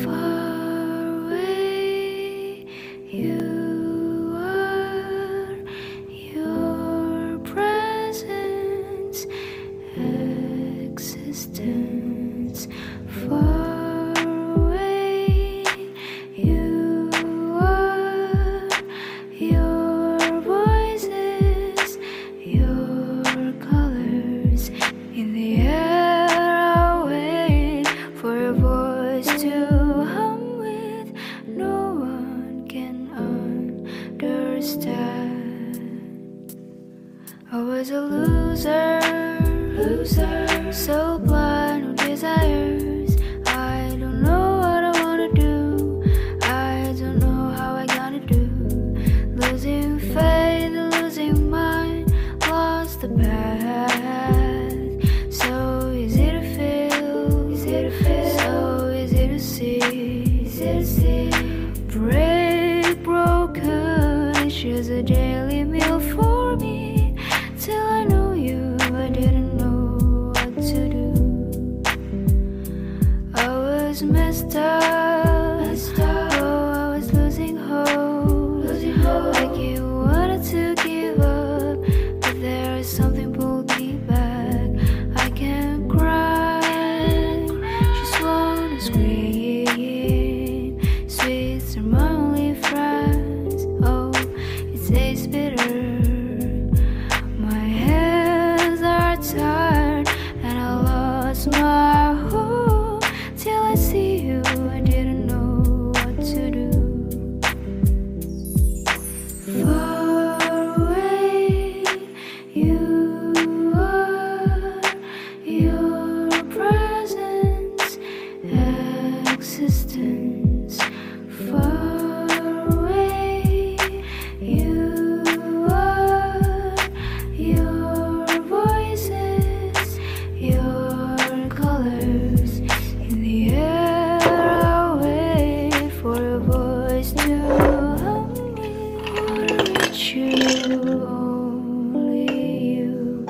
Far away you are, your presence, existence. Far away you are, your voices, your colors. In the air I wait for a voice to hum with. No one can understand. I was a loser, so blind with desires. I don't know what I wanna do. I don't know how I gonna do. Losing faith, losing mind, lost the path. So easy to feel, so easy to see. Break broken, it's just a daily meal for me. Till I know you, I didn't know what to do. I was messed up. Oh, I was losing hope. Like you wanted to give up, but there is something pulled me back. I can't cry, just wanna scream. Sweets are my only friends. Oh, it tastes bitter. My hands are tired, and I lost my hope. Till I see you, I didn't know what to do. Far away you are, your presence, existence. Far away you are, your voices, your colors. In the air I wait for a voice to hum with. Reach you, only you.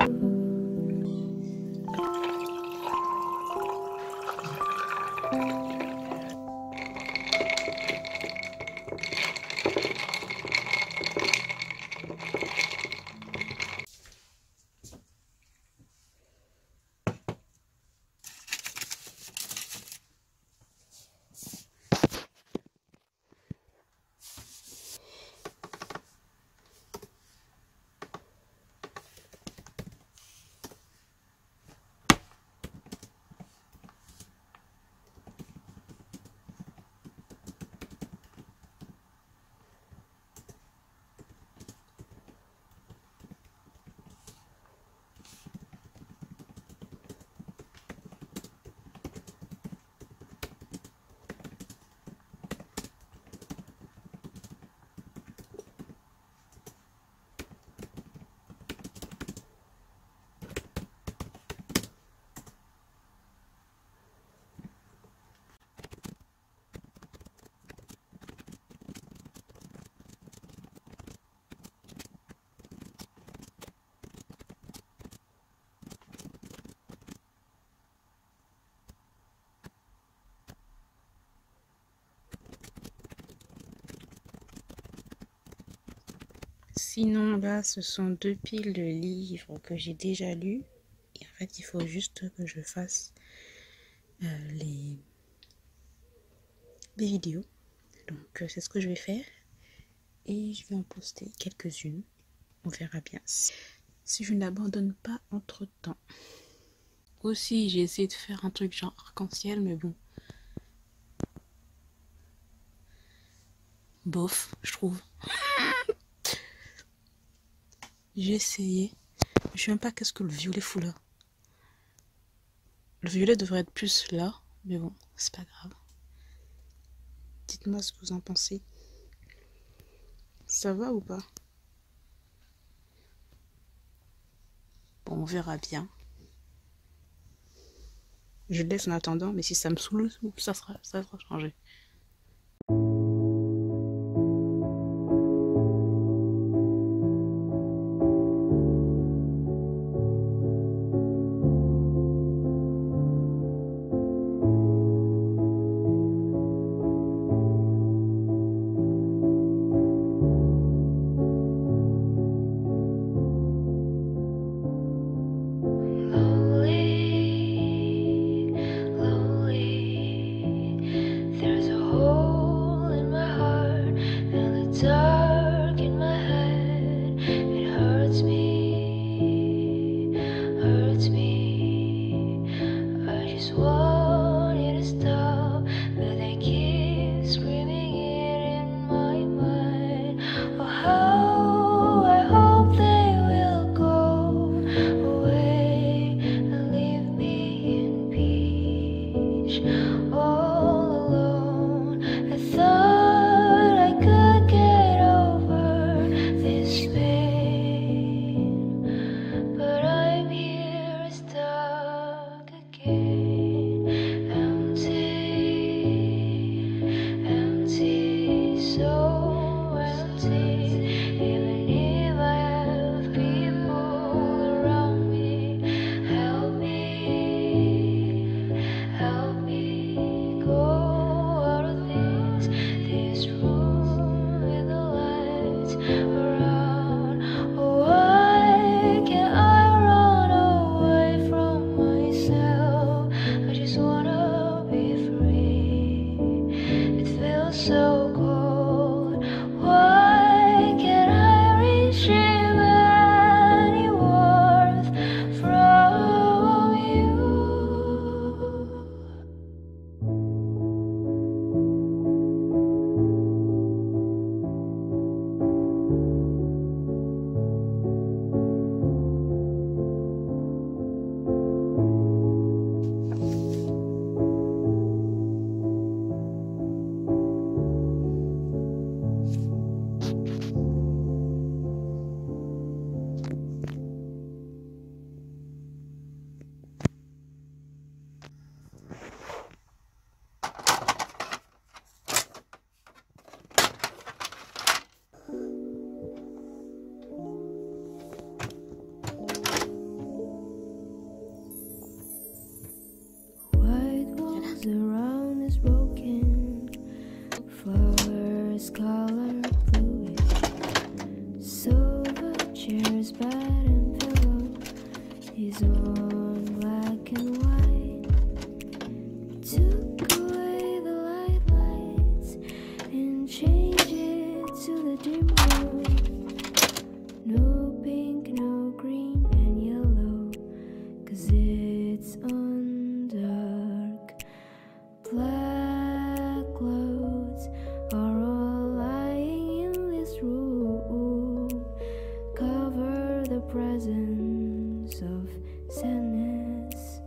Sinon, là, ce sont 2 piles de livres que j'ai déjà lus. Et en fait, il faut juste que je fasse les vidéos. Donc, c'est ce que je vais faire. Et je vais en poster quelques-unes. On verra bien si je n'abandonne pas entre-temps. Aussi, j'ai essayé de faire un truc genre arc-en-ciel, mais bon. Bof, je trouve. J'ai essayé. Je sais même pas qu'est-ce que le violet fout là. Le violet devrait être plus là, mais bon, c'est pas grave. Dites-moi ce que vous en pensez. Ça va ou pas? Bon, on verra bien. Je le laisse en attendant, mais si ça me saoule, ça sera changé. stop, but they keep screaming it in my mind. Oh, how I hope they will go away and leave me in peace, all alone. I thought I could get over this pain, but I'm here stuck again, empty, so empty. Even if I have people around me, help me go out of this room with the lights around. Oh, why can't I run away from myself? I just wanna be free. It feels so cold. Why can't I retrieve any worth from you? White walls around is broken, flowers color bluish, silver chairs, bed and pillow is on black and white. Took away the lights and changed it to the dim room. No pink, no green and yellow, 'cause it's on dark. Black clouds are all lying in this room, cover the presence of sadness.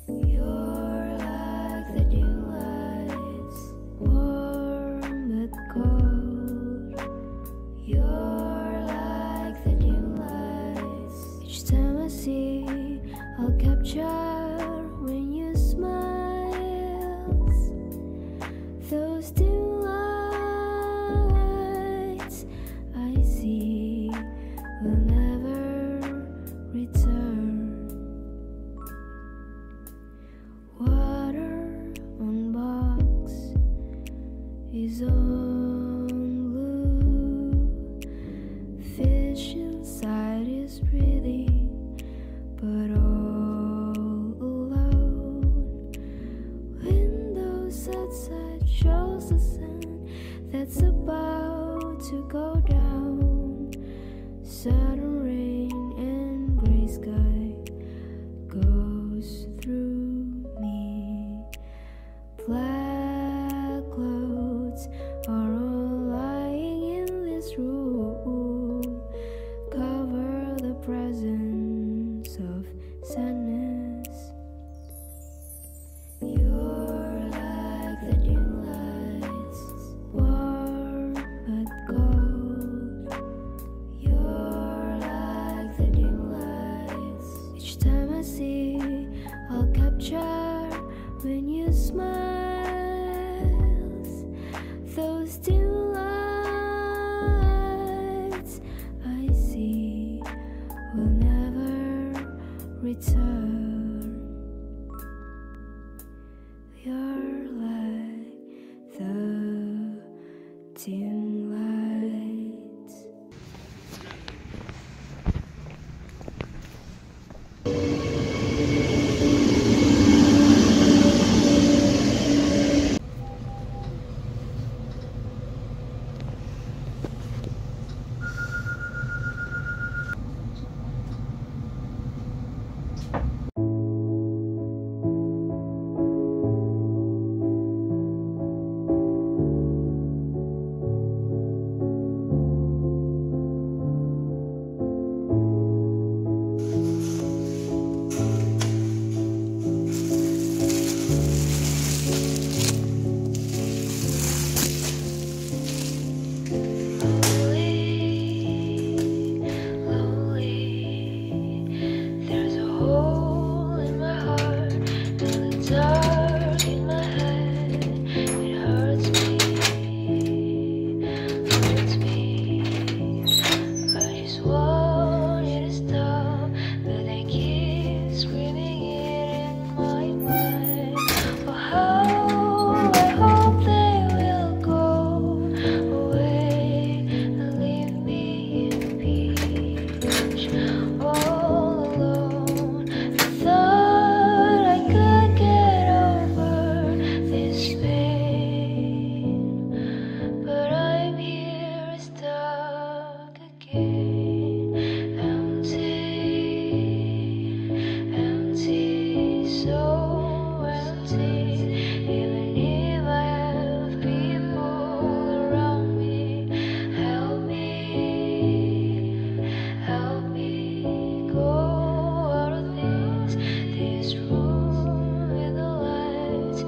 You're like the dim lights, warm but cold. You're like the dim lights. Each time I see, I'll capture when you smile. Those dim lights I see will never return. Water on box is on blue. Fish inside is breathing, but all alone. Windows outside shows the sun that's about to go down. Sudden rain and gray sky goes through me. Black clouds are all lying in this room, cover the presence of sadness. You're like the dim lights, warm but cold. You're like the dim lights. Each time I see, I'll capture when you smile. Those dim lights I see will never return. You're like the dim lights.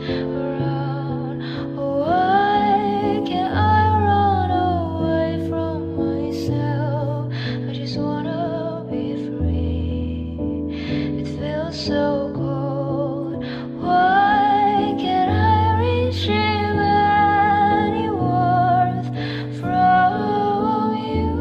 around. Why can't I run away from myself? I just wanna be free. It feels so cold. Why can't I retrieve any warmth from you?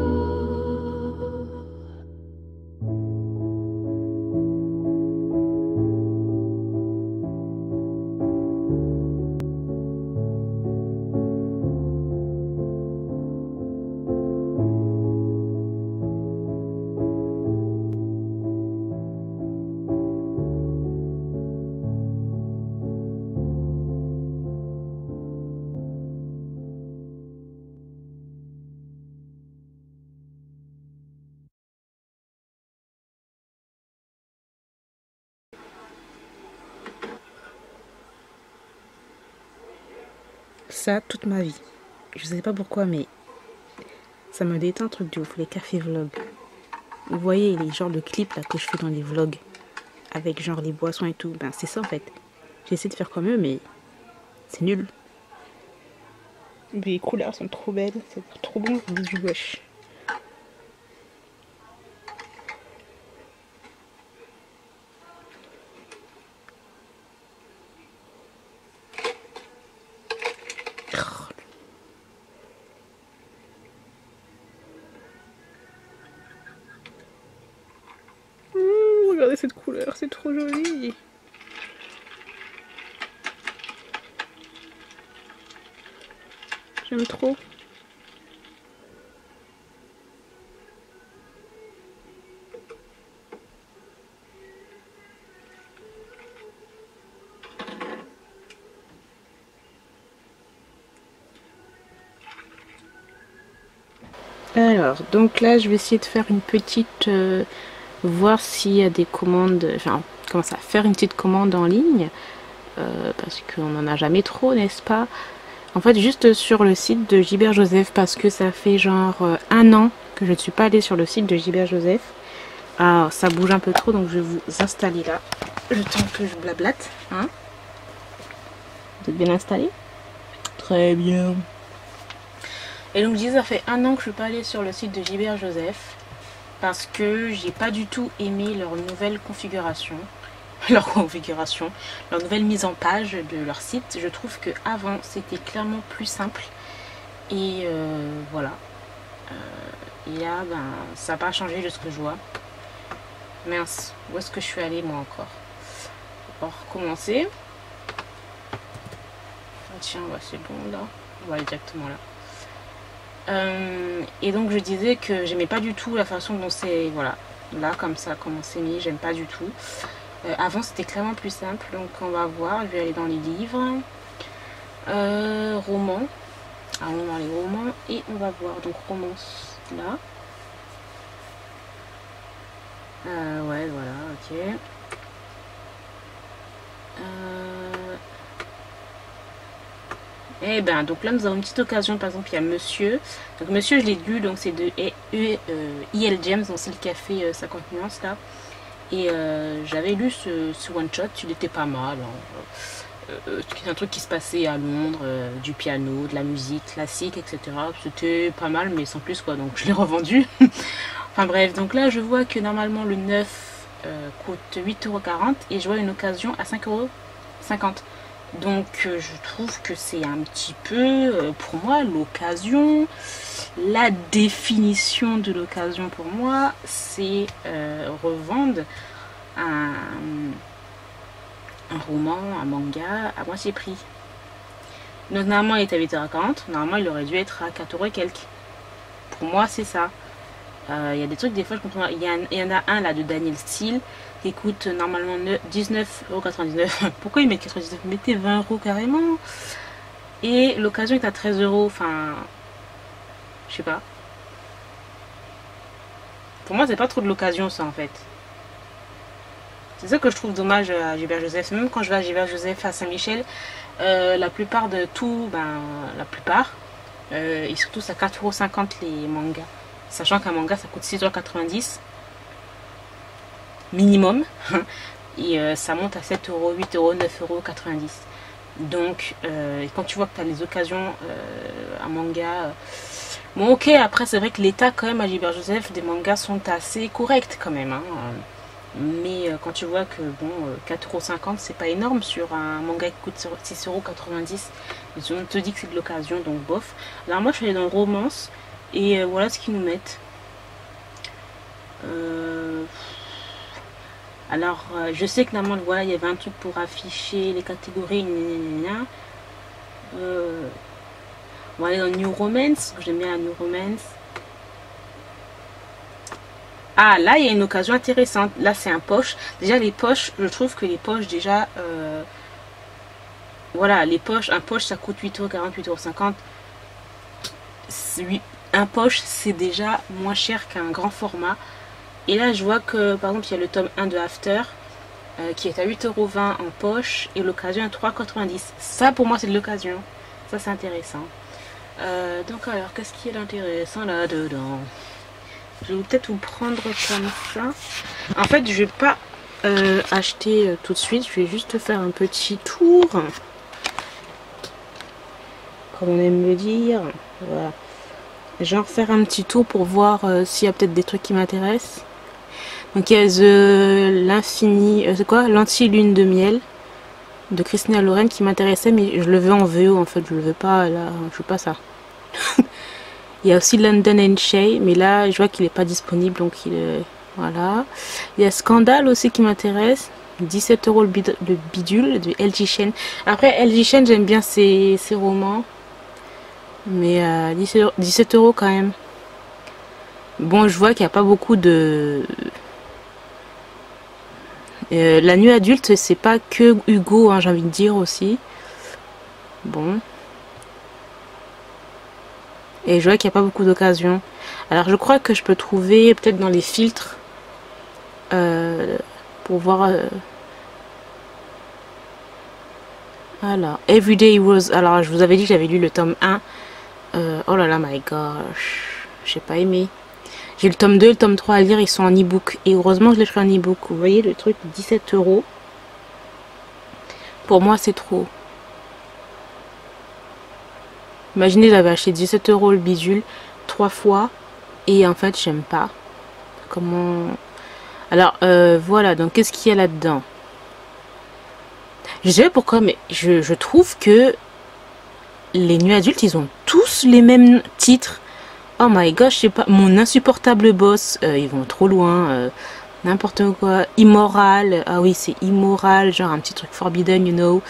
Ça, toute ma vie. Je sais pas pourquoi, mais ça me détend un truc de ouf, les cafés vlogs. Vous voyez les genres de clips là que je fais dans les vlogs, avec genre les boissons et tout, ben c'est ça en fait. J'essaie de faire comme eux, mais c'est nul. Les couleurs sont trop belles, c'est trop bon, je dis du wesh. Regardez cette couleur, c'est trop joli. J'aime trop. Alors, donc là, je vais essayer de faire une petite... voir s'il y a des commandes... Enfin, comment ça, faire une petite commande en ligne. Parce qu'on n'en a jamais trop, n'est-ce pas? En fait, juste sur le site de Gilbert Joseph, parce que ça fait genre 1 an que je ne suis pas allée sur le site de Gilbert Joseph. Alors, ça bouge un peu trop, donc je vais vous installer là. Le temps que je blablate. Hein? Vous êtes bien installés? Très bien. Et donc, je dis, ça fait 1 an que je ne suis pas allée sur le site de Gilbert Joseph. Parce que j'ai pas du tout aimé leur nouvelle configuration. Leur nouvelle mise en page de leur site. Je trouve que avant c'était clairement plus simple. Et voilà. Et là, ben, ça n'a pas changé de ce que je vois. Mince, où est-ce que je suis allée moi encore? On va recommencer. Ah, tiens, ouais, c'est bon là. On va aller directement là. Et donc je disais que j'aimais pas du tout la façon dont c'est, voilà, là comme ça, comment c'est mis, j'aime pas du tout. Avant c'était clairement plus simple, donc on va voir, je vais aller dans les livres, romans, allons dans les romans et on va voir, donc romance là, ouais voilà, ok. Et ben donc là nous avons une petite occasion, par exemple il y a Monsieur, donc Monsieur je l'ai lu, donc c'est de E.L. James, donc c'est le café 50 nuances là, et j'avais lu ce one shot, il était pas mal, hein. C'est un truc qui se passait à Londres, du piano, de la musique classique, etc. C'était pas mal mais sans plus quoi, donc je l'ai revendu. Enfin bref, donc là je vois que normalement le 9 coûte 8,40 € et je vois une occasion à 5,50 €. Donc je trouve que c'est un petit peu, pour moi, l'occasion. La définition de l'occasion pour moi, c'est revendre un roman, un manga à moitié prix. Donc normalement il est à 8,40 €, normalement il aurait dû être à 4 € et quelques. Pour moi c'est ça. Il y a des trucs, des fois je comprends. Il y en a un là de Daniel Steele qui coûte normalement 19,99 €. Pourquoi ils mettent 99 €? Mettez 20 € carrément. Et l'occasion est à 13 €. Enfin, je sais pas. Pour moi, c'est pas trop de l'occasion ça en fait. C'est ça que je trouve dommage à Gilbert Joseph. Même quand je vais à Gilbert Joseph à Saint-Michel, la plupart de tout, ben la plupart, ils sont tous à 4,50 € les mangas. Sachant qu'un manga ça coûte 6,90 € minimum. Et ça monte à 7 €, 8 €, 9,90 €. Donc, quand tu vois que tu as les occasions, un manga... bon, ok, après, c'est vrai que l'état, quand même, à Gilbert Joseph, des mangas sont assez corrects, quand même. Hein. Mais quand tu vois que, bon, 4,50 €, c'est pas énorme sur un manga qui coûte 6,90 €. On te dit que c'est de l'occasion, donc bof. Alors, moi, je suis allée dans Romance, et voilà ce qu'ils nous mettent. Alors, je sais que normalement, voilà, il y avait un truc pour afficher les catégories, on va aller dans New Romance, j'aime bien la New Romance. Ah, là, il y a une occasion intéressante. Là, c'est un poche. Déjà, les poches, je trouve que les poches, déjà... voilà, les poches, un poche, ça coûte 8,40 €, 8,50 €. Un poche, c'est déjà moins cher qu'un grand format. Et là, je vois que, par exemple, il y a le tome 1 de After, qui est à 8,20 € en poche, et l'occasion à 3,90 €. Ça, pour moi, c'est de l'occasion. Ça, c'est intéressant. Donc, alors, qu'est-ce qui est d'intéressant là-dedans? Je vais peut-être vous prendre comme ça. En fait, je vais pas acheter tout de suite. Je vais juste faire un petit tour. Comme on aime le dire. Voilà. Genre faire un petit tour pour voir s'il y a peut-être des trucs qui m'intéressent. Donc il y a l'infini, c'est quoi, l'anti-lune de miel de Christina Loren qui m'intéressait, mais je le veux en VO en fait, je le veux pas là, je veux pas ça. Il y a aussi London and Shay, mais là je vois qu'il est pas disponible, donc il est, voilà. Il y a Scandale aussi qui m'intéresse, 17 € le bidule de LG Chen. Après LG Chen, j'aime bien ses romans, mais 17 € quand même. Bon, je vois qu'il n'y a pas beaucoup de... la nuit adulte, c'est pas que Hugo, hein, j'ai envie de dire aussi. Bon. Et je vois qu'il n'y a pas beaucoup d'occasions. Alors, je crois que je peux trouver peut-être dans les filtres pour voir... Alors, Everyday Heroes. Alors, je vous avais dit que j'avais lu le tome 1. Oh là là, my gosh. J'ai pas aimé. J'ai le tome 2 et le tome 3 à lire, ils sont en e-book. Et heureusement, je l'ai pris en e-book. Vous voyez le truc, 17 €. Pour moi, c'est trop. Imaginez, j'avais acheté 17 € le bidule 3 fois. Et en fait, j'aime pas. Comment... Alors, voilà. Donc, qu'est-ce qu'il y a là-dedans? Je sais pas pourquoi, mais je trouve que les nuits adultes, ils ont tous les mêmes titres. Oh my gosh, je sais pas, Mon insupportable boss, ils vont trop loin, n'importe quoi, Immoral, ah oui c'est Immoral, genre un petit truc forbidden, you know,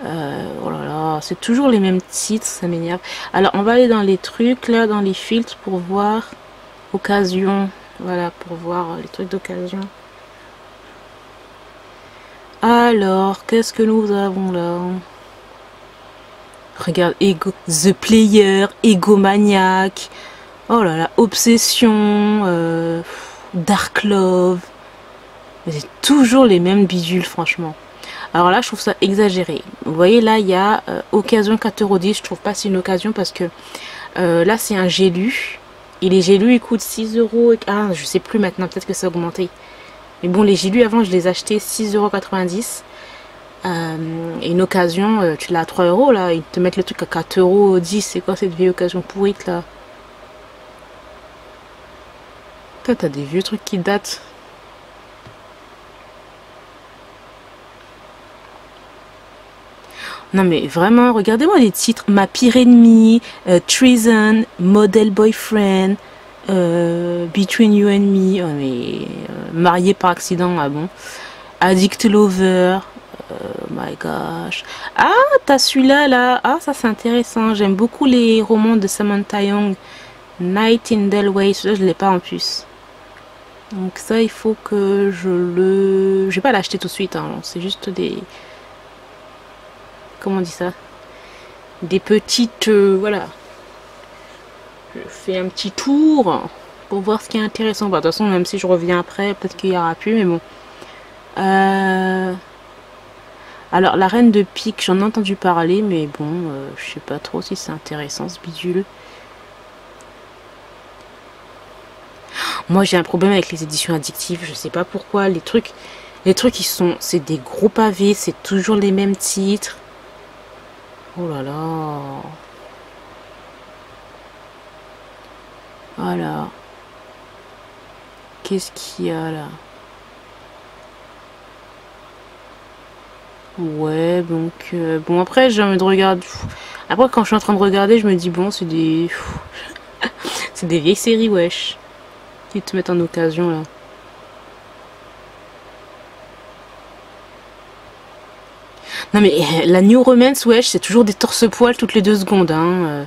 oh là là, c'est toujours les mêmes titres, ça m'énerve. Alors on va aller dans les trucs, là, dans les filtres pour voir, occasion, voilà, pour voir les trucs d'occasion. Alors, qu'est-ce que nous avons là? Regarde, The Player, Egomaniac. Oh là là, Obsession, Dark Love. C'est toujours les mêmes bidules, franchement. Alors là, je trouve ça exagéré. Vous voyez, là, il y a occasion 4,10 €. Je trouve pas c'est une occasion parce que là, c'est un j'ai lu. Et les j'ai lu, ils coûtent 6 €. Ah, je sais plus maintenant, peut-être que ça a augmenté. Mais bon, les j'ai lu avant, je les achetais 6,90 €. Et une occasion, tu l'as à 3 € là. Ils te mettent le truc à 4,10 €. C'est quoi cette vieille occasion pourrite là? T'as des vieux trucs qui datent. Non mais vraiment, regardez-moi les titres. Ma pire ennemie, Treason, Model Boyfriend, Between You and Me, oh, mais, marié par accident, ah bon. Addict Lover, my gosh. Ah, t'as celui-là là. Ah, ça c'est intéressant. J'aime beaucoup les romans de Samantha Young. Night in Delway, celui-là je l'ai pas en plus. Donc ça, il faut que je le... Je vais pas l'acheter tout de suite, hein. C'est juste des... Comment on dit ça? Des petites... voilà. Je fais un petit tour pour voir ce qui est intéressant. Bah, de toute façon, même si je reviens après, peut-être qu'il y aura plus, mais bon. Alors, la Reine de Pique, j'en ai entendu parler, mais bon, je sais pas trop si c'est intéressant, ce bidule. Moi, j'ai un problème avec les éditions addictives. Je sais pas pourquoi. Les trucs, ils sont... C'est des gros pavés. C'est toujours les mêmes titres. Oh là là. Voilà. Qu'est-ce qu'il y a là? Ouais, donc... bon, après, j'ai envie de regarder... Après, quand je suis en train de regarder, je me dis, bon, c'est des... c'est des vieilles séries, wesh. Qui te mettent en occasion, là. Non, mais la New Romance, wesh, c'est toujours des torse-poils toutes les 2 secondes, hein.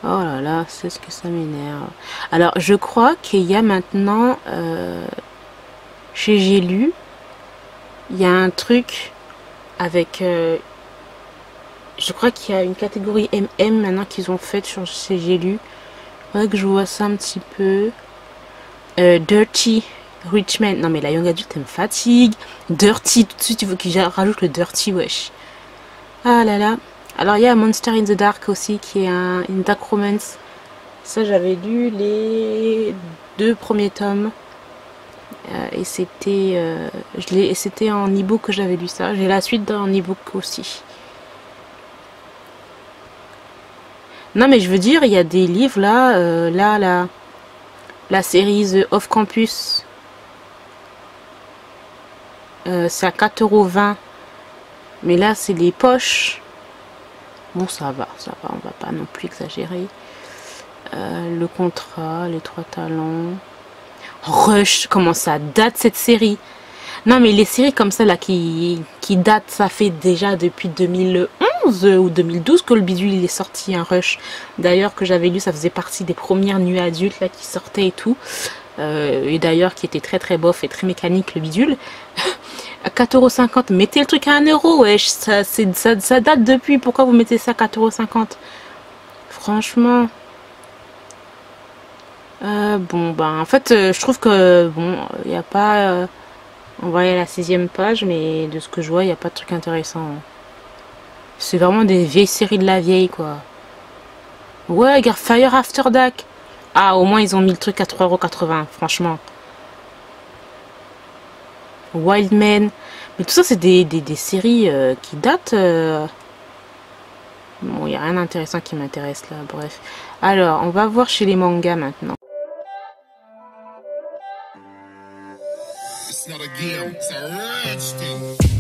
Oh là là, c'est ce que ça m'énerve. Alors, je crois qu'il y a maintenant... chez J'ai lu, il y a un truc avec... je crois qu'il y a une catégorie MM maintenant qu'ils ont faite sur chez J'ai lu. Faudrait que je vois ça un petit peu. Dirty Rich Man. Non mais la young adulte elle me fatigue. Dirty, tout de suite il faut que je rajoute le dirty, wesh. Ah là là. Alors il y a Monster in the Dark aussi qui est une dark romance. Ça j'avais lu les 2 premiers tomes. Et c'était c'était en e-book que j'avais lu ça. J'ai la suite en e-book aussi. Non mais je veux dire, il y a des livres là, la série The Off Campus. C'est à 4,20 €. Mais là c'est les poches. Bon ça va, on va pas non plus exagérer. Le contrat, les 3 talents. Rush, comment ça date cette série? Non mais les séries comme ça là qui datent, ça fait déjà depuis 2011 ou 2012 que le bidule il est sorti, un Rush. D'ailleurs que j'avais lu, ça faisait partie des premières nuits adultes là qui sortaient et tout. Et d'ailleurs qui était très très bof et très mécanique le bidule. À 4,50 €, mettez le truc à 1 €, wesh, ça date depuis, pourquoi vous mettez ça à 4,50 €? Franchement... bon ben en fait je trouve que bon il n'y a pas on va aller à la 6e page, mais de ce que je vois il n'y a pas de truc intéressant. C'est vraiment des vieilles séries de la vieille quoi. Ouais, regarde Fire After Dark. Ah, au moins ils ont mis le truc à 3,80 €, franchement. Wild Man. Mais tout ça c'est des séries qui datent. Bon, il n'y a rien d'intéressant qui m'intéresse là, bref. Alors, on va voir chez les mangas maintenant. It's not a game, it's a rich thing.